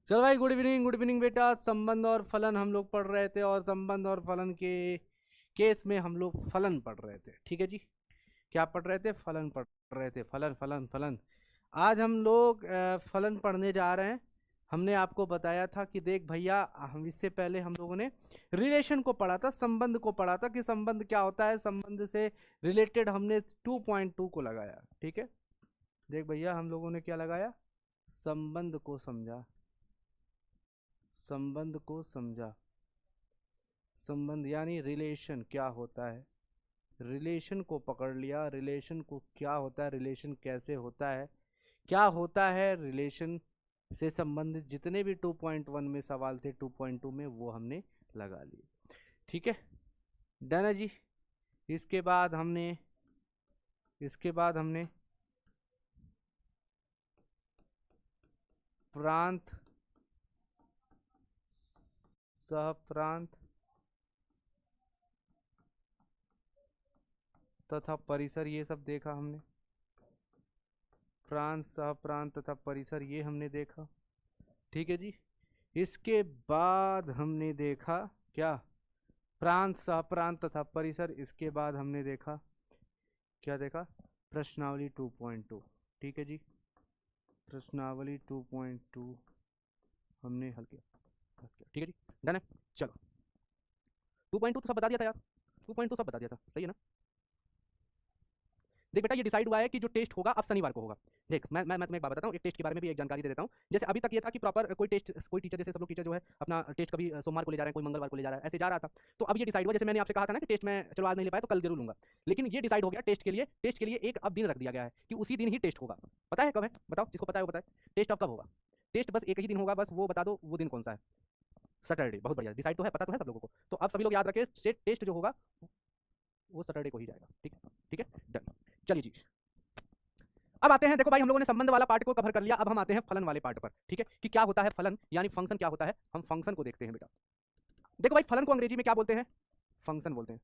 चलो भाई, good evening बेटा। संबंध और फलन हम लोग पढ़ रहे थे, और संबंध और फलन के केस में हम लोग फलन पढ़ रहे थे। ठीक है जी। क्या पढ़ रहे थे? फलन पढ़ रहे थे। फलन फलन फलन। आज हम लोग फलन पढ़ने जा रहे हैं। हमने आपको बताया था कि देख भैया, हम इससे पहले हम लोगों ने रिलेशन को पढ़ा था, संबंध को पढ़ा था कि संबंध क्या होता है। संबंध से रिलेटेड हमने 2.2 को लगाया। ठीक है। देख भैया, हम लोगों ने क्या लगाया? संबंध को समझा। संबंध को समझा। संबंध यानी रिलेशन क्या होता है, रिलेशन को पकड़ लिया। रिलेशन को क्या होता है, रिलेशन कैसे होता है, क्या होता है रिलेशन से संबंधित जितने भी 2.1 में सवाल थे 2.2 में, वो हमने लगा लिए। ठीक है, डन है जी। इसके बाद हमने प्रांत, सहप्रांत तथा परिसर, ये सब देखा हमने। प्रांत, सहप्रांत तथा परिसर, ये हमने देखा। ठीक है जी। इसके बाद हमने देखा क्या? प्रांत, सहप्रांत तथा परिसर। इसके बाद हमने देखा क्या? देखा प्रश्नावली 2.2। ठीक है जी। प्रश्नावली 2.2 हमने हल किया। ठीक है जी, डन है। चलो, 2.2 तो सब बता दिया था यार। 2.2 सब बता दिया था, सही है ना? देख बेटा, ये डिसाइड हुआ है कि जो टेस्ट होगा अब शनिवार को होगा। देख, मैं तुम्हें एक बात बताता हूँ, एक टेस्ट के बारे में भी एक जानकारी दे देता हूँ। जैसे अभी तक ये था कि प्रॉपर कोई टेस्ट, कोई टीचर, जैसे सब लोग टीचर जो है अपना टेस्ट कभी सोमवार को ले जा रहे हैं, कोई मंगलवार को ले जा रहा है, ऐसे जा रहा था। तो अब ये डिसाइड हुआ, जैसे मैंने आपसे कहा था ना कि टेस्ट में चलो आज नहीं ले पाया तो कल जरूर लूंगा। लेकिन ये डिसाइड हो गया टेस्ट के लिए एक अब दिन रख दिया गया है कि उसी दिन ही टेस्ट होगा। पता है कब है? बताओ, जिसको पता है वो बताए। टेस्ट अब कब होगा? टेस्ट बस एक ही दिन होगा, बस वो बता दो वो दिन कौन सा है। सैटरडे। बहुत बढ़िया, डिसाइड तो है, पता तो है सब लोगों को। तो अब सभी लोग याद रखें, टेस्ट जो होगा वो सैटरडे को ही जाएगा। ठीक है, ठीक है, डन। चलिए जी, अब आते हैं। देखो भाई, हम लोगों ने संबंध वाला पार्ट को कवर कर लिया, अब हम आते हैं फलन वाले पार्ट पर। ठीक है, कि क्या होता है फलन, यानी फंक्शन क्या होता है। हम फंक्शन को देखते हैं बेटा। देखो भाई, फलन को अंग्रेजी में क्या बोलते हैं? फंक्शन बोलते हैं।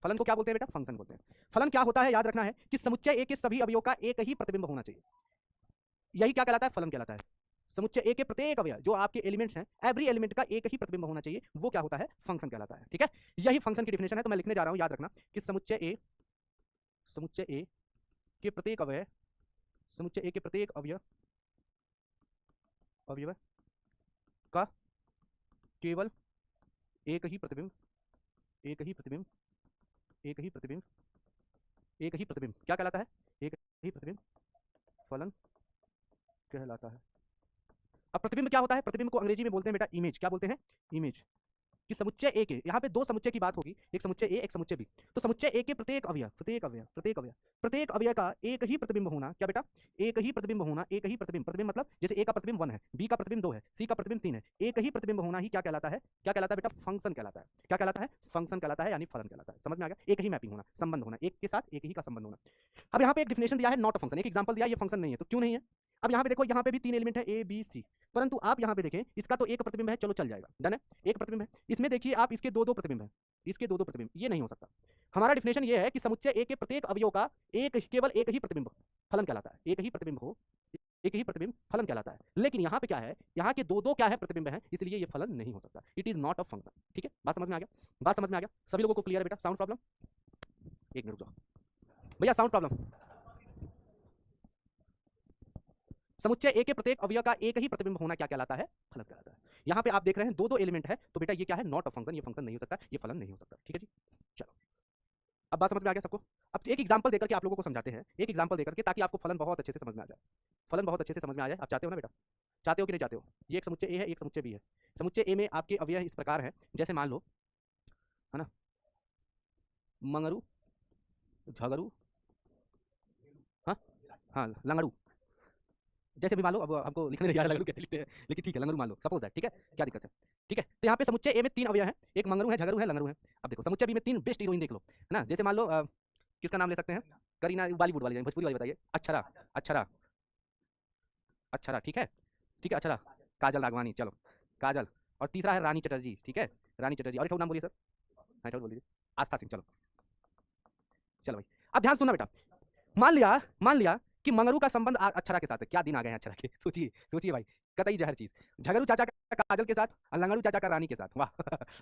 फलन को क्या बोलते हैं बेटा? फंक्शन बोलते हैं। फलन क्या होता है, याद रखना है कि समुच्चय ए के सभी अवयवों का एक ही प्रतिबिंब होना चाहिए। यही क्या कहलाता है? फलन कहलाता है। समुच्चय ए के प्रत्येक अवयव, जो आपके एलिमेंट्स हैं, एवरी एलिमेंट का एक ही प्रतिबिंब होना चाहिए, वो क्या होता है? फंक्शन कहलाता है। ठीक है, यही फंक्शन की डिफिनेशन है। तो मैं लिखने जा रहा हूं, याद रखना कि समुच्चय ए के प्रत्येक अवयव, समुच्चय ए के प्रत्येक अवयव अवयव का केवल एक ही प्रतिबिंब, एक ही प्रतिबिंब, एक ही प्रतिबिंब, एक ही प्रतिबिंब क्या कहलाता है? एक ही प्रतिबिंब फलन कहलाता है। अब प्रतिबिंब क्या होता है? प्रतिबिंब को अंग्रेजी में बोलते हैं बेटा इमेज। क्या बोलते हैं? इमेज। कि समुच्चय ए के, यहाँ पे दो समुच्चय की बात होगी, एक समुच्चय ए, एक समुच्चय बी। तो समुच्चय ए के प्रत्येक अवयव का एक ही प्रतिबिंब होना। क्या बेटा? एक ही प्रतिबिंब होना। एक ही प्रतिबिंब, प्रतिबिंब मतलब जैसे ए का प्रतिबिंब 1 है, बी का प्रतिबिंब 2 है, सी का प्रतिबिंब 3 है, एक ही प्रतिबिंब होना ही क्या कहलाता है? क्या कहलाता है बेटा? फंक्शन कहलाता है। क्या कहलाता है? फंक्शन कहलाता है, यानी फलन कहलाता है। समझ में आ गया? एक ही मैपिंग होना, संबंध होना, एक के साथ एक ही का संबंध होना। अब यहाँ पे एक डिफिनेशन दिया है, नॉट अ फंक्शन। एक एग्जांपल दिया, ये फंक्शन नहीं है, तो क्यों नहीं है? अब यहाँ पे देखो, यहाँ पे भी 3 एलिमेंट है ए बी सी, परंतु आप यहाँ पे देखें, इसका तो एक प्रतिबिंब है, चलो चल जाएगा, डन है, एक प्रतिबिंब है। इसमें देखिए आप, इसके दो दो प्रतिबिंब है, इसके दो दो प्रतिबिंब, ये नहीं हो सकता। हमारा डिफिनेशन ये है कि समुच्चय ए के प्रत्येक अवयव का केवल एक ही प्रतिबिंब फलन कहलाता है। एक ही प्रतिबिंब हो, एक ही प्रतिबिंब फलन कहलाता है। लेकिन यहाँ पे क्या है? यहाँ के दो दो क्या है? प्रतिबिंब है, इसलिए ये फलन नहीं हो सकता। It is not a function. ठीक है, बात समझ में आ गया? बात समझ में आ गया? सभी लोगों को क्लियर है बेटा? Sound problem? एक मिनट रुक जाओ भैया, साउंड प्रॉब्लम। समुच्चय ए के प्रत्येक अवयव का एक ही प्रतिबिंब होना क्या कहलाता है? फलन कहलाता है। यहाँ पे आप देख रहे हैं दो दो एलिमेंट है, तो बेटा ये क्या है? Not a function. ये फंक्शन नहीं हो सकता, ये फलन नहीं हो सकता। ठीक है जी, चलो, अब बात समझ में आ गया सबको? अब एक एग्जांपल देकर के आप लोगों को समझाते हैं, एक एग्जांपल देकर के, ताकि आपको फलन बहुत अच्छे से समझ में आ जाए। फलन बहुत अच्छे से समझ में आ जाए। आप चाहते हो ना बेटा? चाहते हो कि नहीं चाहते हो? ये एक समुच्चय ए है, एक समुच्चय बी है। समुच्चय ए में आपके अवयव इस प्रकार है, जैसे मान लो, है ना, मंगरू, झगरू, हाँ हाँ, लंगड़ू। जैसे भी मान लो, अब हमको लिखने नहीं आ रहा लंगड़ू कैसे लिखते हैं, लेकिन ठीक है, लंगड़ू मान लो, सपोज दैट। ठीक है, क्या दिक्कत है? ठीक है, तो यहाँ पे समुच्चय ए में 3 अवयव है, एक मंगरू है, झगड़ू है, लंगड़ू है। अब देखो, समुच्चय बी में 3 बेस्ट हीरोइन देख लो, है ना। जैसे मान लो, किसका नाम ले सकते हैं? करीना, बॉलीवुड वाली, भोजपुरी वाली बताइए। अक्षरा, अक्षरा, अक्षरा, ठीक है, ठीक है, अक्षरा, काजल राघवानी, चलो, काजल। और तीसरा है रानी चटर्जी। ठीक है, रानी चटर्जी। और एक और नाम बोलिए सर, हाँ, एक और बोल दीजिए। आस्था सिंह। चलो, चलो भाई, अब ध्यान सुनना बेटा। मान लिया कि मंगरू का संबंध अक्षरा के साथ है। क्या दिन आ गए हैं अक्षरा के, सोचिए सोचिए भाई। कतई जहर चीज। झगड़ू चाचा का काजल के साथ और लंगड़ू चाचा का रानी के साथ। वाह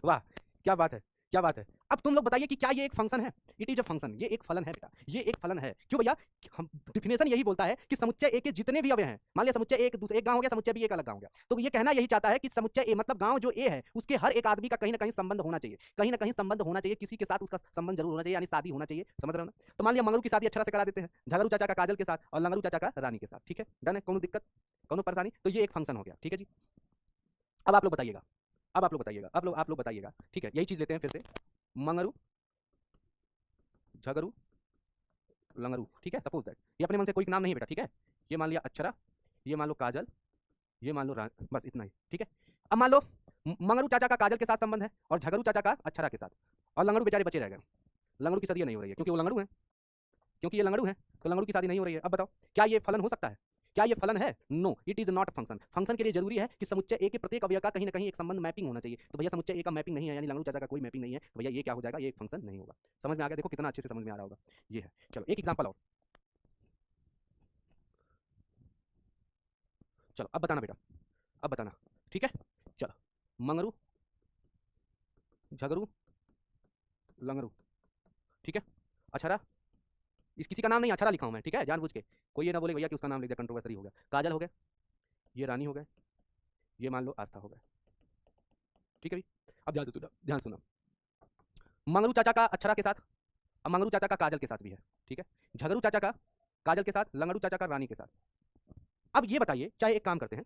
वाह, क्या बात है, क्या बात है। अब तुम लोग बताइए कि क्या ये एक फंक्शन है? इट इज अ फंक्शन, ये एक फलन है बेटा, ये एक फलन है। क्यों भैया? हम डिफिनेशन यही बोलता है कि समुच्चय ए के जितने भी अवयव हैं, मान लिया समुच्चय ए एक गांव हो गया, समुच्चय बी एक अलग गांव हो गया, तो ये कहना यही चाहता है कि समुच्चय ए मतलब गांव जो ए है उसके हर एक आदमी का कहीं ना कहीं संबंध होना चाहिए, कहीं ना कहीं संबंध होना चाहिए, किसी के साथ उसका संबंध जरूर होना चाहिए, यानी शादी होना चाहिए। समझ रहे हो ना? तो मान लिया मंगरू की शादी अक्षरा से करा देते हैं, झगड़ू चाचा का काजल के साथ और लंगड़ू चाचा का रानी के साथ। ठीक है, डन है, कोनो दिक्कत, कोनो परेशानी? तो ये एक फंक्शन हो गया। ठीक है जी, अब आप लोग बताइएगा, अब आप लोग बताइएगा, आप लोग बताइएगा। ठीक है, यही चीज लेते हैं फिर से, मंगरू, झगड़ू, लंगरू। ठीक है, सपोज दैट ये अपने मन से कोई नाम नहीं बेटा। ठीक है, ये मान लिया अक्षरा, ये मान लो काजल, ये मान लो बस इतना ही। ठीक है, अब मान लो मंगरू चाचा का काजल के साथ संबंध है और झगड़ू चाचा का अक्षरा के साथ, और लंगड़ू बेचारे बचे रह गए। लंगड़ू की शादी नहीं हो रही है क्योंकि वो लंगड़ू है, क्योंकि ये लंगड़ू है तो लंगड़ू की शादी नहीं हो रही है। अब बताओ क्या ये फलन हो सकता है? क्या ये फलन है? No, it is not function. Function के लिए जरूरी है कि समुच्चय ए के प्रत्येक अवयव का कहीं ना कहीं एक संबंध मैपिंग होना चाहिए। तो भैया समुच्चय ए का मैपिंग नहीं है, यानी लंगड़ू चाचा का कोई मैपिंग नहीं है, तो भैया ये क्या हो जाएगा? ये एक फंक्शन नहीं होगा। समझ में आ गया? देखो कितना अच्छे से समझ में आ रहा होगा। ये है, चलो एक एग्जाम्पल और, चलो अब बताना बेटा, अब बताना। ठीक है, चलो मंगरू, झगड़ू, लंगड़ू। ठीक है, अछरा, इस किसी का नाम नहीं अछरा लिखा हूं मैं। ठीक है, जानबूझ के, कोई ये ना बोले भैया कि उसका नाम लिख दिया, कंट्रोवर्सरी हो गया। काजल हो गए, ये रानी हो गए, ये मान लो आस्था हो गए। ठीक है भाई, अब ध्यान से सुना, ध्यान सुना। मंगरू चाचा का अक्षरा के साथ, अब मंगरू चाचा का काजल के साथ भी है। ठीक है, झगड़ू चाचा का काजल के साथ, लंगड़ू चाचा का रानी के साथ। अब ये बताइए, चाहे एक काम करते हैं,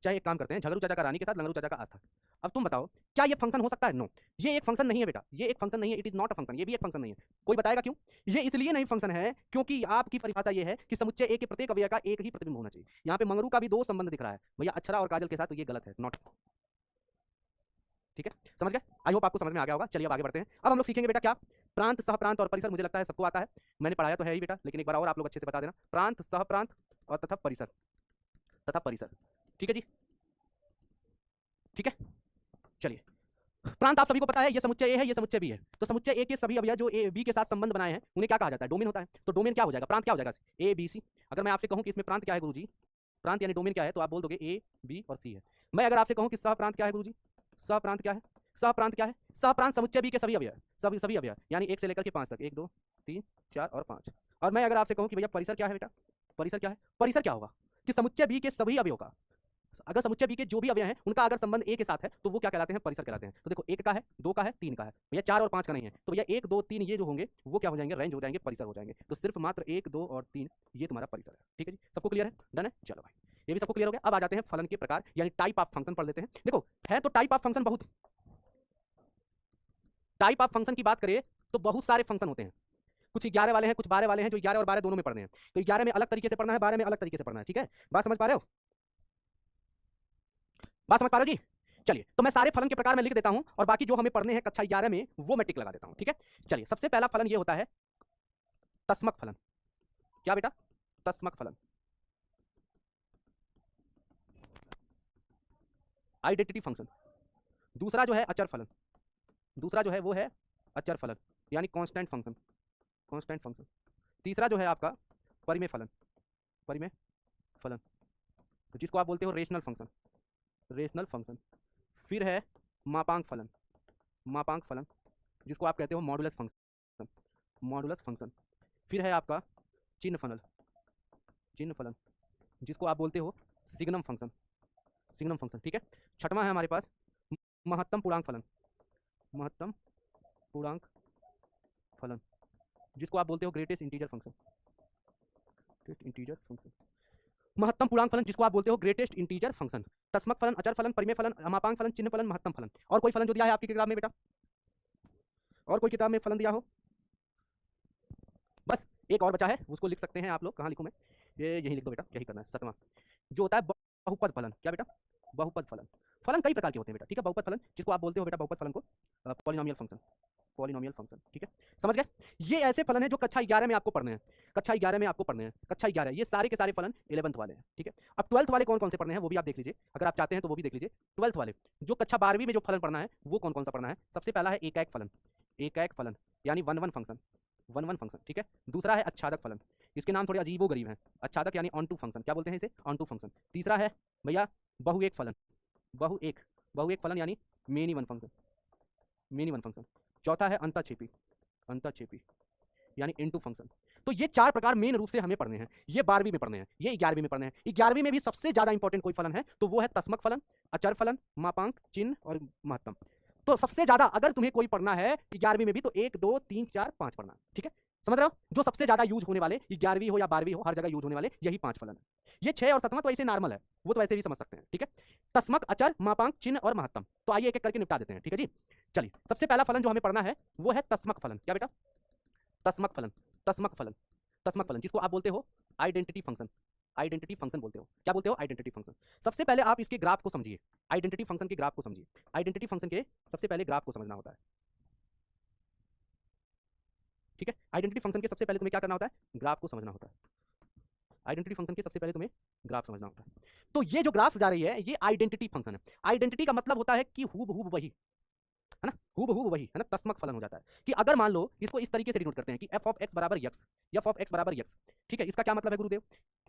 चाहे एक काम करते हैं, झगड़ू चाचा का रानी के साथ, लंगड़ू चाचा का आस्था। अब तुम बताओ क्या ये फंक्शन हो सकता है? नो, ये एक फंक्शन नहीं है बेटा, ये एक फंक्शन नहीं है, it is not a function, ये भी एक फंक्शन नहीं है। कोई बताएगा क्यों? ये इसलिए नहीं फंक्शन है क्योंकि आपकी परिभाषा ये है कि समुच्चय ए के प्रत्येक अवयव का एक ही प्रतिबिंब होना चाहिए। यहाँ पे मंगरू का भी दो संबंध दिख रहा है भैया, अक्षरा और काजल के साथ, तो ये गलत है, नॉट। ठीक है, समझ गए? आई होप आपको समझ में आ गया होगा। चलिए अब आगे बढ़ते हैं। अब हम लोग सीखेंगे बेटा क्या? प्रांत, सहप्रांत और परिसर। मुझे लगता है सबको आता है, मैंने पढ़ाया तो है ही बेटा, लेकिन एक बार और आप लोग अच्छे से बता देना। प्रांत, सहप्रांत और तथा परिसर, तथा परिसर। ठीक है जी, ठीक है, चलिए। प्रांत आप सभी को पता है, ये समुच्चय ए है, ये समुच्चय बी है, तो समुच्चय ए के सभी अवयव जो ए बी के साथ संबंध बनाए हैं उन्हें क्या कहा जाता है? डोमेन होता है। तो डोमेन क्या हो जाएगा? प्रांत क्या हो जाएगा? A B C. अगर मैं आपसे कहूं कि इसमें प्रांत क्या है गुरुजी, प्रांत यानी डोमेन क्या है, तो आप बोल दोगे ए बी और सी है। मैं अगर आपसे कहूं कि सहप्रांत क्या है गुरुजी, सहप्रांत क्या है? सहप्रांत क्या है? सहप्रांत समुच्चय बी के सभी अवयव, सभी अवयव, यानी एक से लेकर के 5 तक, 1 2 3 4 और 5। और मैं अगर आपसे कहूं कि भैया परिसर क्या है बेटा, परिसर क्या है? परिसर क्या होगा कि समुच्चय बी के सभी अवयव का, अगर समुच्चय बी के जो भी अवयव हैं उनका अगर संबंध ए के साथ है तो वो क्या कहलाते हैं? परिसर कहलाते हैं। तो देखो, एक का है, दो का है, तीन का है, भैया 4 और 5 का नहीं है, तो भैया 1 2 3 ये जो होंगे वो क्या हो जाएंगे? रेंज हो जाएंगे, परिसर हो जाएंगे। तो सिर्फ मात्र 1 2 और 3 ये तुम्हारा परिसर है। ठीक है जी, सबको क्लियर है? डन है? चलो भाई, ये भी सबको क्लियर हो गया। अब आ जाते हैं फलन के प्रकार, यानी टाइप ऑफ फंक्शन पढ़ लेते हैं। देखो, है तो टाइप ऑफ फंक्शन बहुत, टाइप ऑफ फंक्शन की बात करें तो बहुत सारे फंक्शन होते हैं। कुछ 11 वाले हैं, कुछ 12 वाले हैं, जो 11 और 12 दोनों में पढ़ने हैं। तो 11 में अलग तरीके से पढ़ना है, 12 में अलग तरीके से पढ़ना है। ठीक है, बात समझ पा रहे हो? बात समझ पा रहे हो जी? चलिए, तो मैं सारे फलन के प्रकार में लिख देता हूं और बाकी जो हमें पढ़ने हैं कक्षा 11 में वो मैं टिक लगा देता हूं। ठीक है, चलिए, सबसे पहला फलन ये होता है तस्मक फलन। क्या बेटा? तस्मक फलन, आइडेंटिटी फंक्शन। दूसरा जो है अचर फलन, दूसरा जो है वो है अचर फलन, यानी कांस्टेंट फंक्शन, कांस्टेंट फंक्शन। तीसरा जो है आपका परिमेय फलन, परिमेय फलन, जिसको आप बोलते हो रेशनल फंक्शन, रेशनल फंक्शन। फिर है मापांक फलन, मापांक फलन, जिसको आप कहते हो मॉडुलस फंक्शन, मॉडुलस फंक्शन। फिर है आपका चिन्ह फलन, चिन्ह फलन, जिसको आप बोलते हो सिग्नम फंक्शन, सिग्नम फंक्शन। ठीक है, छठवां है हमारे पास महत्तम पूर्णांक फलन, महत्तम पूर्णांक फलन, जिसको आप बोलते हो greatest integer function, great integer function. महत्तम पूर्णांक फलन, जिसको आप बोलते हो ग्रेटेस्ट इंटीजर फंक्शन। तस्मक फलन, अचर फलन, परिमेय फलन, मापांक फलन, चिन्ह फलन, महत्तम फलन। और कोई फलन जो दिया है आपकी किताब में बेटा? और कोई किताब में फलन दिया हो? बस एक और बचा है, उसको लिख सकते हैं आप लोग। कहाँ लिखूं मैं? ये यही लिख दो बेटा, यही करना है, 7वां, जो होता है बहुपद फलन। क्या बेटा? बहुपद फलन। फलन कई प्रकार के होते हैं बेटा। ठीक है, बहुपद फलन, जिसको आप बोलते हो बेटा बहुपद फलन को पॉलिनोमियल फंक्शन, पॉलिनोमियल फंक्शन। ठीक है, समझ गए? ये ऐसे फलन है जो कक्षा 11 में आपको पढ़ने हैं, कक्षा 11 में आपको पढ़ने हैं, कक्षा 11। ये सारे के सारे फलन 11th वाले हैं। ठीक है, अब 12th वाले कौन कौन से पढ़ने हैं वो भी आप देख लीजिए, अगर आप चाहते हैं तो वो भी देख लीजिए। 12th वाले जो कक्षा 12वीं में जो फलन पढ़ना है वो कौन कौन सा पढ़ना है? सबसे पहला है एकाएक फलन, एकाएक फलन यानी 1 1 फंक्शन, 1 1 फंक्शन। ठीक है, दूसरा है अच्छादक फलन, इसके नाम थोड़े अजीबो गरीब हैं, अच्छादक यानी ऑन टू फंक्शन, क्या बोलते हैं इसे? Onto function. तीसरा है भैया बहु एक फलन, बहु एक, बहु एक फलन यानी many one function, many one function. चौथा है अंतःक्षेपी, अंतःक्षेपी यानी इनटू फंक्शन। तो ये चार प्रकार मेन रूप से हमें पढ़ने हैं, ये 12वीं में पढ़ने हैं, ये 11वीं में पढ़ने हैं। 11वीं में भी सबसे ज्यादा इंपॉर्टेंट कोई फलन है तो वो है तस्मक फलन, अचर फलन, मापांक, चिन्ह और महत्तम। तो सबसे ज्यादा अगर तुम्हें कोई पढ़ना है 11वीं में भी तो 1 2 3 4 5 पढ़ना, ठीक है, समझ रहे हो? जो सबसे ज्यादा यूज होने वाले 11वीं हो या 12वीं हो, हर जगह यूज होने वाले यही 5 फलन है। ये 6 और 7वां तो ऐसे नॉर्मल है, वो तो ऐसे भी समझ सकते हैं, ठीक है। तस्मक, अचर, मापांक, चिन्ह और महत्तम। तो आइए एक एक करके निपटा देते हैं, ठीक है जी। चलिए, सबसे पहला फलन जो हमें पढ़ना है वो है तस्मक फलन। क्या बेटा? तस्मक फलन, तस्मक फलन, तस्मक फलन, जिसको आप बोलते हो आइडेंटिटी फंक्शन, आइडेंटिटी फंक्शन बोलते हो। क्या बोलते हो? Identity function. सबसे पहले आप इसके ग्राफ को समझिए, आइडेंटिटी फंक्शन के ग्राफ को समझिए। आइडेंटिटी फंक्शन के सबसे पहले ग्राफ को समझना होता है, ठीक है। आइडेंटिटी फंक्शन के सबसे पहले तुम्हें क्या करना होता है? ग्राफ को समझना होता है। आइडेंटिटी फंक्शन के सबसे पहले तुम्हें ग्राफ समझना होता है। तो ये जो ग्राफ जा रही है ये आइडेंटिटी फंक्शन है। आइडेंटिटी का मतलब होता है कि हूबहू वही, है ना, हूबहू वही, है ना, तस्मक फलन हो जाता है। कि अगर मान लो इसको इस तरीके से डिनोट करते हैं कि f ऑफ x बराबर x, f ऑफ x बराबर x, ठीक है। इसका क्या मतलब है गुरुदेव?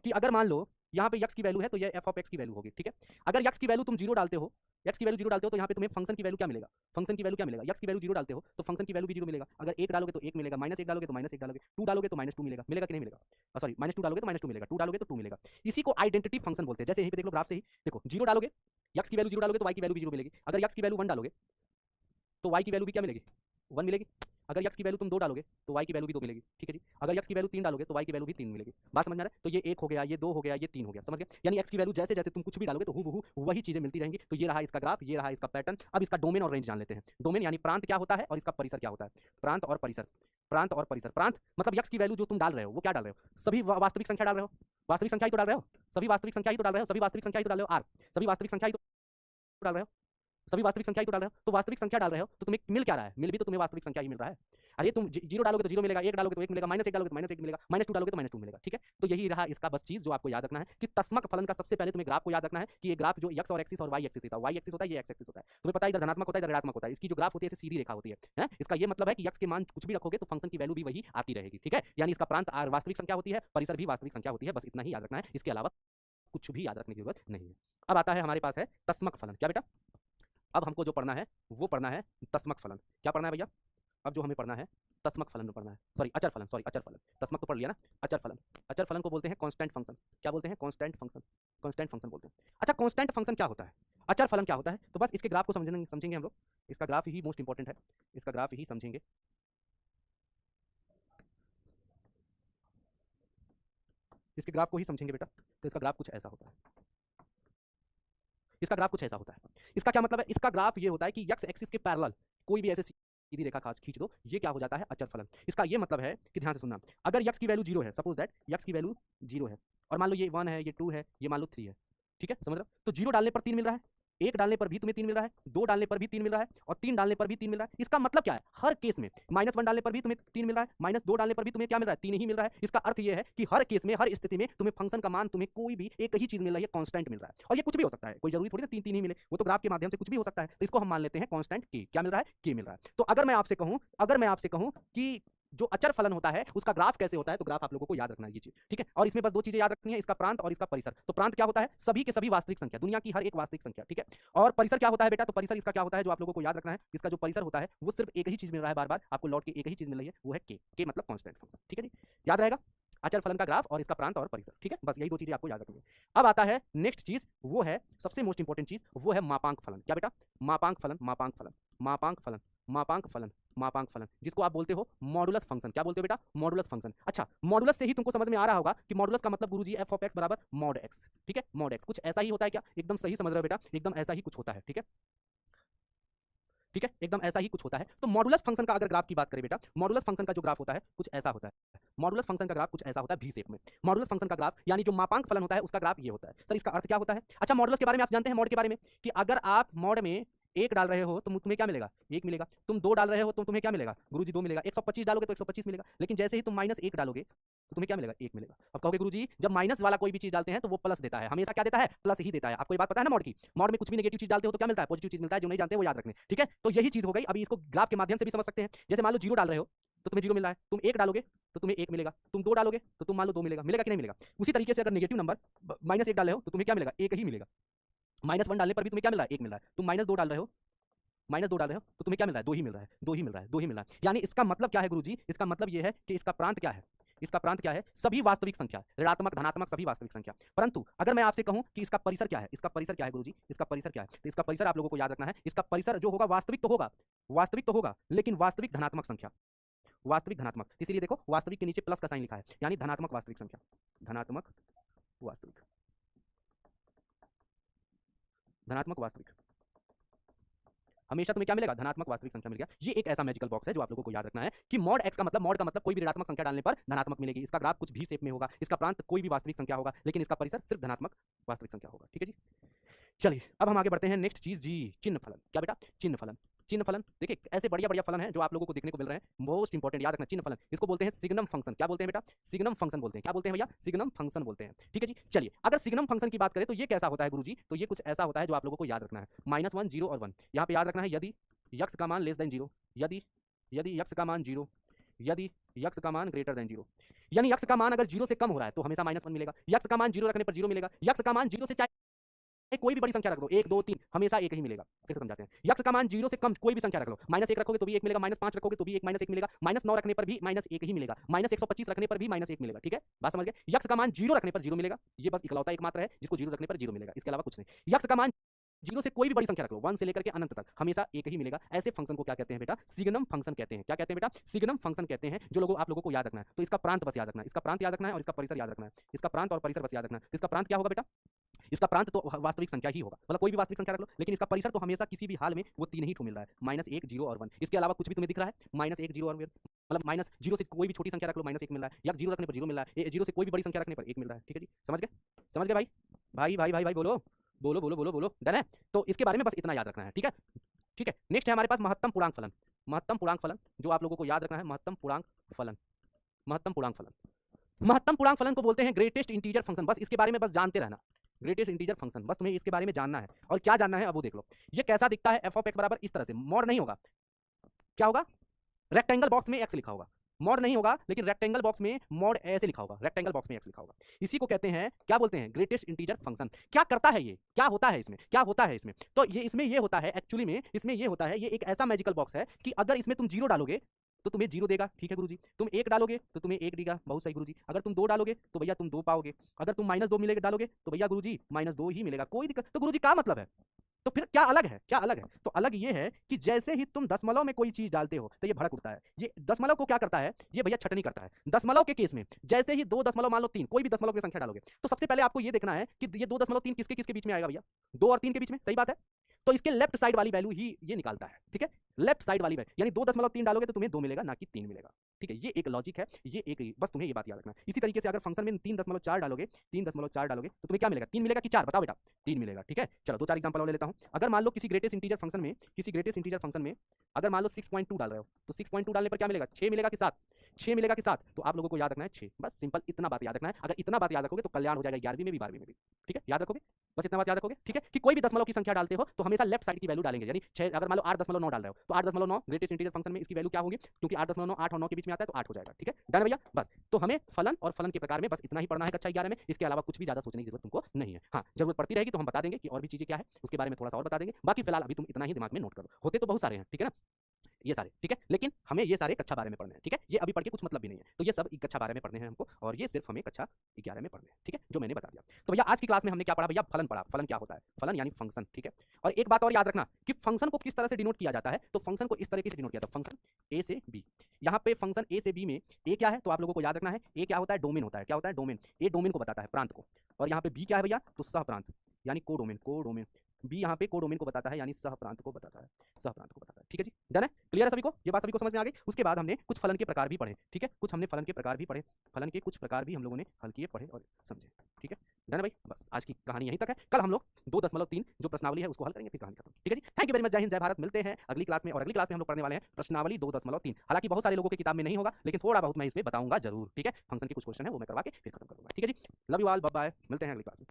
कि अगर मान लो यहाँ पे x की वैल्यू है तो ये f ऑफ x की वैल्यू होगी, ठीक है। अगर x की वैल्यू तुम 0 डालते हो, x की वैल्यू 0 डालते हो तो यहाँ पे तुम्हें फंक्शन की वैल्यू क्या मिलेगा? फंक्शन की वैल्यू क्या मिलेगा? x की वैल्यू 0 डालते हो तो फंक्शन की वैल्यू भी 0 मिलेगा। अगर 1 डालोगे तो 1 मिलेगा, -1 डालोगे तो -1 डालोगे, 2 डालोगे तो -2 मिलेगा, मिलेगा कि नहीं मिलेगा? सॉरी, -2 डालोगे तो -2 मिलेगा, 2 डालोगे तो 2 मिलेगा। इसी को आइडेंटिटी फंक्शन बोलते हैं। जैसे यहीं पे देख लो ग्राफ से ही देखो, 0 डालोगे, x की वैल्यू 0 डालोगे तो y की वैल्यू भी 0 मिलेगी। अगर x की वैल्यू 1 डालोगे तो y की वैल्यू भी क्या मिलेगी? 1 मिलेगी। अगर x की वैल्यू तुम 2 डालोगे तो y की वैल्यू भी 2 मिलेगी, ठीक है जी। अगर x की वैल्यू 3 डालोगे तो y की वैल्यू भी 3 मिलेगी। बात समझ में आ रहा है? तो ये 1 हो गया, ये 2 हो गया, ये 3 हो गया, समझ गए? यानी x की वैल्यू जैसे जैसे तुम कुछ भी डालोगे तो हूबहू वही चीजें मिलती रहेंगी। तो ये रहा इसका ग्राफ, ये रहा इसका पैटर्न। अब इसका डोमेन और रेंज जान लेते हैं। डोमेन यानी प्रांत क्या होता है और इसका परिसर क्या होता है। प्रांत और परिसर, प्रांत और परिसर। प्रांत मतलब x की वैल्यू जो तुम डाल रहे हो वो क्या डाल रहे हो? सभी वास्तविक संख्या डाल रहे हो, वास्तविक संख्या ही तो डाल रहे हो, सभी वास्तविक संख्या ही तो डाल रहे हो, सभी वास्तविक संख्या ही तो डाल रहे हो, r सभी वास्तविक संख्या ही तो डाल रहे हो, सभी वास्तविक संख्या ही तो डाल रहे हो। तो वास्तविक संख्या डाल रहे हो तो तुम्हें मिल क्या रहा है? मिल भी तो तुम्हें वास्तविक संख्या ही मिल रहा है। अरे तुम 0 डालोगे तो 0 मिलेगा, 1 डालोगे तो 1 मिलेगा, -1 डालोगे तो -1 मिलेगा, -2 डालोगे तो -2 मिलेगा, ठीक है। तो यही रहा इसका बस चीज जो आपको याद रखना है कि तस्मक फलन का सबसे पहले तुम्हें ग्राफ को याद रखना है कि ये ग्राफ जो x और एक्सिस और y एक्सिस होता है, y एक्सिस होता है, ये x एक्सिस होता है। तुम्हें पता है इधर धनात्मक होता है, इधर ऋणात्मक होता है। इसकी जो ग्राफ होती है ऐसे सीधी रेखा होती है। इसका ये मतलब है कि x के मान कुछ भी रखोगे तो फंक्शन की वैल्यू भी वही आती रहेगी, ठीक है। यानी इसका प्रांत वास्तविक संख्या होती है, परिसर भी वास्तविक संख्या होती है। बस इतना ही याद रखना है, इसके अलावा कुछ भी याद रखने की जरूरत नहीं है। अब आता है हमारे पास है तस्मक फलन। क्या बेटा? अब हमको जो पढ़ना है वो पढ़ना है तस्मक फलन। क्या पढ़ना है भैया? अब जो हमें पढ़ना है तस्मक फलन पढ़ना है, सॉरी अचर फलन, सॉरी अचर फलन। तस्मक तो पढ़ लिया ना, अचर फलन। अचर फलन को बोलते हैं कांस्टेंट फंक्शन। क्या बोलते हैं? कांस्टेंट फंक्शन, कांस्टेंट फंक्शन बोलते हैं। अच्छा, कांस्टेंट फंक्शन क्या होता है, अचर फलन क्या होता है? तो बस इसके ग्राफ को समझेंगे हम लोग। इसका ग्राफ ही मोस्ट इंपॉर्टेंट है, इसका ग्राफ ही समझेंगे। इसके ग्राफ को ही समझेंगे बेटा। तो इसका ग्राफ कुछ ऐसा होता है, इसका ग्राफ कुछ ऐसा होता है। इसका क्या मतलब है? इसका ग्राफ ये होता है कि x एक्सिस के पैरेलल कोई भी ऐसे सीधी रेखा खींच दो, ये क्या हो जाता है? अचर फलन। इसका ये मतलब है कि ध्यान से सुनना, अगर x की वैल्यू 0 है, सपोज दैट x की वैल्यू 0 है और मान लो ये 1 है, ये 2 है, ये मान लो 3 है, ठीक है, समझ रहे हो? तो 0 डालने पर 3 मिल रहा है, 1 डालने पर भी तुम्हें 3 मिल रहा है, 2 डालने पर भी 3 मिल रहा है और 3 डालने पर भी 3 मिल रहा है। इसका मतलब क्या है? हर केस में -1 डालने पर भी तुम्हें 3 मिल रहा है, -2 डालने पर भी तुम्हें क्या मिल रहा है? 3 ही मिल रहा है। इसका अर्थ ये है कि हर केस में, हर स्थिति में तुम्हें फंक्शन का मान, तुम्हें कोई भी एक ही चीज मिल रही है, कांस्टेंट मिल रहा है। और ये कुछ भी हो सकता है, कोई जरूरी थोड़ी ना 3 ही मिले, वो तो ग्राफ के माध्यम से कुछ भी हो सकता है। तो इसको हम मान लेते हैं कांस्टेंट k। क्या मिल रहा है? k मिल रहा है। तो अगर मैं आपसे कहूं कि जो अचर फलन होता है उसका ग्राफ कैसे होता है, तो ग्राफ आप लोगों को याद रखना है ये चीज, ठीक है। और इसमें बस 2 चीजें याद रखनी है, इसका प्रांत और इसका परिसर। तो प्रांत क्या होता है? सभी के सभी वास्तविक संख्या, दुनिया की हर एक वास्तविक संख्या, ठीक है। और परिसर क्या होता है बेटा? तो परिसर इसका क्या होता है जो आप लोगों को याद रखना है? इसका जो परिसर होता है वो सिर्फ एक ही चीज मिल रहा है, बार बार आपको लौट के एक ही चीज मिल रही है, वो है k मतलब कांस्टेंट फंक्शन, ठीक है जी। याद रहेगा अचर फलन का ग्राफ और इसका प्रांत और परिसर, ठीक है। बस यही 2 चीजें आपको याद रखनी है। अब आता है नेक्स्ट चीज, वो है सबसे मोस्ट इंपॉर्टेंट चीज, वो है मापांक फलन। क्या बेटा? मापांक फलन, मापांक फलन, मापांक फलन, मापांक फलन, मापांक फलन, जिसको आप बोलते हो मॉडुलस फंक्शन। क्या बोलते हो बेटा? Modulus function. अच्छा, मॉडुलस से ही तुमको समझ में आ रहा होगा कि मॉडुलस का मतलब गुरुजी f ऑफ x बराबर मॉड x, ठीक है। मॉड x कुछ ऐसा ही होता है क्या? एकदम सही समझ रहे हो बेटा, एकदम ऐसा ही कुछ होता है, ठीक है, ठीक है, एकदम ऐसा ही कुछ होता है। तो मॉडुलस फंक्शन का अगर ग्राफ की बात करें बेटा, मॉडुलस फंक्शन का जो ग्राफ होता है कुछ ऐसा होता है। मॉडुलस फंक्शन का ग्राफ कुछ ऐसा होता है भी शेप में। मॉडुलस फंक्शन का ग्राफ यानी जो मापांक फलन होता है उसका ग्राफ ये होता है। सर इसका अर्थ क्या होता है? अच्छा, मॉडुलस के बारे में आप जानते हैं, मॉड के बारे में, कि अगर आप मॉड में 1 डाल रहे हो तो तुम्हें क्या मिलेगा? 1 मिलेगा। तुम 2 डाल रहे हो तो तुम्हें क्या मिलेगा? गुरुजी 2 मिलेगा। 125 डालोगे तो 125 मिलेगा। लेकिन जैसे ही तुम -1 डालोगे तो तुम्हें क्या मिलेगा? 1 मिलेगा। अब कहोगे गुरुजी जब माइनस वाला कोई भी चीज डालते हैं तो वो प्लस देता है, हमेशा क्या देता है? प्लस ही देता है। आपको ये बात पता है ना मॉड की? मॉड में कुछ भी नेगेटिव चीज डालते हो तो क्या मिलता है? पॉजिटिव चीज मिलता है। जो नहीं जानते वो याद रखने, ठीक है। तो यही चीज हो गई। अभी इसको ग्राफ के माध्यम से भी समझ सकते हैं। जैसे मान लो 0 डाल रहे हो तो तुम्हें 0 मिल रहा है, तुम 1 डालोगे तो तुम्हें 1 मिलेगा, तुम 2 डालोगे तो तुम मान लो 2 मिलेगा, मिलेगा कि नहीं मिलेगा? उसी तरीके से अगर नेगेटिव नंबर -1 डाल रहे हो तो तुम्हें क्या मिलेगा? 1 ही मिलेगा। -1 डालने पर भी तुम्हें क्या मिल रहा है? 1 मिल रहा है। तुम -2 डाल रहे हो, -2 डाल रहे हो, तो तुम्हें क्या मिल रहा है? 2 ही मिल रहा है, 2 ही मिल रहा है, 2 ही मिल रहा है। यानी इसका मतलब क्या है गुरुजी? इसका मतलब ये है कि इसका प्रांत क्या है? इसका प्रांत क्या है? सभी वास्तविक संख्या, ऋणात्मक, धनात्मक सभी वास्तविक संख्या। परंतु अगर मैं आपसे कहूं कि इसका परिसर क्या है? इसका परिसर क्या है गुरुजी? इसका परिसर क्या है? तो इसका परिसर आप लोगों को याद रखना है। इसका परिसर जो होगा वास्तविक तो होगा, वास्तविक तो होगा, लेकिन वास्तविक धनात्मक संख्या, वास्तविक धनात्मक। इसीलिए देखो वास्तविक के नीचे प्लस का साइन लिखा है, यानी धनात्मक वास्तविक संख्या, धनात्मक वास्तविक, धनात्मक वास्तविक। हमेशा तुम्हें क्या मिलेगा? धनात्मक वास्तविक संख्या मिल गया। ये एक ऐसा मैजिकल बॉक्स है जो आप लोगों को याद रखना है कि मॉड एक्स का मतलब, मॉड का मतलब कोई भी ऋणात्मक संख्या डालने पर धनात्मक मिलेगी। इसका ग्राफ कुछ भी शेप में होगा, इसका प्रांत कोई भी वास्तविक संख्या होगा, लेकिन इसका परिसर सिर्फ धनात्मक वास्तविक संख्या होगा। ठीक है जी, चलिए अब हम आगे बढ़ते हैं। नेक्स्ट चीज जी, चिन्ह फलन। क्या बेटा? चिन्ह फलन। चिन्ह फलन देखिए ऐसे बढ़िया बढ़िया फलन है जो आप लोगों को देखने को मिल रहे हैं, मोस्ट इंपॉर्टेंट याद रखना। चिन्ह फलन, इसको बोलते हैं सिग्नम फंक्शन। क्या बोलते हैं बेटा? सिग्नम फंक्शन बोलते हैं। क्या बोलते हैं भैया? सिग्नम फंक्शन बोलते हैं। ठीक है जी, चलिए अगर सिग्नम फंक्शन की बात करें तो ये कैसा होता है गुरुजी? तो ये कुछ ऐसा होता है जो आप लोगों को याद रखना है। -1, 0 और 1 यहाँ पे याद रखना है। यदि यक्स का मान लेस देन 0, यदि यक्स का मान 0, यदि यक्स का मान ग्रेटर देन 0, यानी यक्स का मान अगर 0 से कम हो रहा है तो हमेशा -1 मिलेगा। यक्स का मान 0 रखने पर 0 मिलेगा। यक्स का मान 0 से कोई भी बड़ी संख्या रख दो, 1, 2, 3, हमेशा एक ही मिलेगा। कैसे समझाते हैं? यक्स का मान 0 से कम कोई भी संख्या रख लो, -1 रखोगे तो भी 1 मिलेगा, -5 रखोगे तो भी 1 -1 मिलेगा, -9 रखने पर भी -1 ही मिलेगा, -125 रखने पर भी -1 मिलेगा। ठीक है, बात समझ गए? यक्स का मान 0 रखने पर 0 मिलेगा, ये बस इकलौता एकमात्र है जिसको 0 रखने पर 0 मिलेगा, इसके अलावा कुछ नहीं। यक्स का मान 0 से कोई भी बड़ी संख्या रख लो, 1 से लेकर के अनंत तक हमेशा एक ही मिलेगा। ऐसे फंक्शन को क्या कहते हैं बेटा? सिग्नम फंक्शन कहते हैं। क्या कहते हैं बेटा? सिग्नम फंक्शन कहते हैं, जो लोगों आप लोगों को याद रखना है। तो इसका प्रांत बस याद रखना है, इसका प्रांत याद रखना है और इसका परिसर याद रखना है। इसका प्रांत और परिसर बस याद रखना है। तो इसका प्रांत क्या होगा बेटा? इसका प्रांत तो वास्तविक संख्या ही होगा, मतलब कोई भी वास्तविक संख्या रख लो, लेकिन इसका परिसर तो हमेशा किसी भी हाल में वो 3 ही ठो मिल रहा है, -1, 0 और 1। इसके अलावा कुछ भी तुम्हें दिख रहा है? -1, 0 और 1, मतलब -0 से कोई भी छोटी संख्या रख लो, -1 मिल रहा है, या 0 रखने पर 0 मिल रहा है, 0 से कोई भी बड़ी संख्या रखने पर 1 मिल रहा है। ठीक है जी, समझ गए? समझ गए भाई? भाई भाई भाई भाई बोलो बोलो बोलो बोलो बोलो, डन है? तो इसके बारे में बस इतना याद रखना है। ठीक है, ठीक है। नेक्स्ट है हमारे पास महत्तम पूर्णांक फलन। महत्तम पूर्णांक फलन जो आप लोगों को याद रखना है, महत्तम पूर्णांक फलन, महत्तम पूर्णांक फलन। महत्तम पूर्णांक फलन को बोलते हैं ग्रेटेस्ट इंटीजर फंक्शन। बस इसके बारे में बस जानते रहना, ग्रेटेस्ट इंटीजर फंक्शन, बस तुम्हें इसके बारे में जानना है। और क्या जानना है अब वो देख लो। ये कैसा दिखता है? f(x) बराबर इस तरह से, मॉड नहीं होगा, क्या होगा? रेक्टेंगल बॉक्स में x लिखा होगा, मॉड नहीं होगा, लेकिन रेक्टेंगल बॉक्स में मॉड ऐसे लिखा होगा, रेक्टेंगल बॉक्स में x लिखा होगा। इसी को कहते हैं, क्या बोलते हैं? Greatest integer function. क्या करता है ये? क्या होता है इसमें? क्या होता है इसमें? तो ये इसमें ये होता है, एक्चुअली में इसमें ये होता है, ये एक ऐसा मैजिकल बॉक्स है कि अगर इसमें तुम 0 डालोगे तो तुम्हें 0 देगा। ठीक है गुरुजी। तुम 1 डालोगे तो तुम्हें 1 देगा, बहुत सही गुरुजी। अगर तुम 2 डालोगे तो भैया तुम 2 पाओगे। अगर तुम -2 मिलेगा डालोगे तो भैया गुरुजी -2 ही मिलेगा, कोई दिक्कत। तो गुरुजी क्या मतलब है? तो फिर क्या अलग है? क्या अलग है? तो अलग ये है कि जैसे ही तुम दशमलव में कोई चीज डालते हो तो ये भड़क उठता है। ये दशमलव को क्या करता है? ये भैया छटनी करता है। दशमलव के केस में जैसे ही 2 दशमलव मान लो 3, कोई भी दशमलव की संख्या डालोगे तो सबसे पहले आपको ये देखना है कि ये 2.3 किसके किसके बीच में आएगा भैया? 2 और 3 के बीच में, सही बात है। तो इसके लेफ्ट साइड वाली वैल्यू ही ये निकालता है। ठीक है, लेफ्ट साइड वाली वैल्यू, यानी 2.3 डालोगे तो तुम्हें 2 मिलेगा, ना कि 3 मिलेगा। ठीक है, ये एक लॉजिक है, ये एक, बस तुम्हें ये बात याद रखना है। इसी तरीके से अगर फंक्शन में 3.4 डालोगे, 3.4 डालोगे तो तुम्हें क्या मिलेगा? 3 मिलेगा कि 4? बताओ बेटा। 3 मिलेगा। ठीक है, चलो 2-4 एग्जांपल और ले लेता हूं। अगर मान लो किसी ग्रेटेस्ट इंटीजर फंक्शन में, किसी ग्रेटेस्ट इंटीजर फंक्शन में अगर मान लो 6.2 डाल रहे हो तो 6.2 डालने पर क्या मिलेगा? 6 मिलेगा कि 7? 6 मिलेगा कि 7? तो आप लोगों को याद रखना है 6, बस सिंपल इतना बात याद रखना है। अगर इतना बात याद रखोगे तो कल्याण हो जाएगा 11वीं में भी 12वीं में भी। ठीक है, याद रखोगे, बस इतना बात याद रखोगे। ठीक है, कि कोई भी दशमलव की संख्या डालते हो तो हमेशा लेफ्ट साइड की वैल्यू डालेंगे, यानी 6, अगर मान लो 8.9 डाल रहे हो तो 8.9 ग्रेटेस्ट इंटीजर फंक्शन में इसकी वैल्यू क्या होगी? क्योंकि 8.9 8 और 9 के बीच में आता है तो 8 हो जाएगा। ठीक है, डन भैया? बस तो हमें फलन और फलन के प्रकार में बस इतना ही पढ़ना है कक्षा 11 में, इसके अलावा कुछ भी ज्यादा सोचने की जरूरत तुमको नहीं है। हाँ, जरूरत पड़ती रहेगी तो हम बता देंगे कि और भी चीजें क्या है, उसके बारे में थोड़ा सा और बता देंगे। बाकी फिलहाल अभी तुम इतना ही दिमाग में नोट करो, होते तो बहुत सारे हैं। ठीक है ना, ये सारे, ठीक है, लेकिन हमें ये सारे कक्षा 12 में पढ़ने हैं। ठीक है, ये अभी पढ़ के कुछ मतलब भी नहीं है, तो ये सब कक्षा 12 में पढ़ने हैं हमको, और ये सिर्फ हमें कक्षा 11 में पढ़ने हैं। ठीक है, जो मैंने बता दिया। तो भैया आज की क्लास में हमने क्या पढ़ा भैया? फलन पढ़ा। फलन क्या होता है? फलन यानी फंक्शन। ठीक है, और एक बात और याद रखना कि फंक्शन को किस तरह से डिनोट किया जाता है, तो फंक्शन को इस तरीके से डिनोट किया जाता है, फंक्शन ए से बी। यहाँ पे फंक्शन ए से बी में ए क्या है तो आप लोगों को याद रखना है, ए क्या होता है? डोमेन होता है। क्या होता है? डोमेन। ए डोमेन को बताता है, प्रांत को। और यहाँ पे बी क्या है भैया? तो सह प्रांत, यानी को डोमेन। को डोमेन बी यहाँ पे को डोमेन को बताता है, यानी सह प्रांत को बताता है, सह प्रांत को बताता है। ठीक है जी, डन है? क्लियर है सभी को? ये बात सभी को समझ में आ गई? उसके बाद हमने कुछ फलन के प्रकार भी पढ़े। ठीक है, कुछ हमने फलन के प्रकार भी पढ़े, फलन के कुछ प्रकार भी हम लोगों ने हल किए, पढ़े और समझे। ठीक है, डन है भाई? बस आज की कहानी यहीं तक है। कल हम लोग 2.3 जो प्रश्नावली है उसको हल करेंगे, फिर कहानी खत्म। ठीक है जी, थैंक यू वेरी मच, जय हिंद जय भारत। मिलते हैं अगली क्लास में, और अगली क्लास में हम लोग पढ़ने वाले हैं प्रश्नावली 2.3। हालांकि बहुत सारे लोगों की किताब में नहीं होगा, लेकिन थोड़ा बहुत मैं इसमें बताऊंगा जरूर। ठीक है, फंक्शन के कुछ क्वेश्चन है वो मैं करवा के फिर खत्म करूंगा। ठीक है जी, love you all, bye bye, मिलते हैं अगली क्लास में।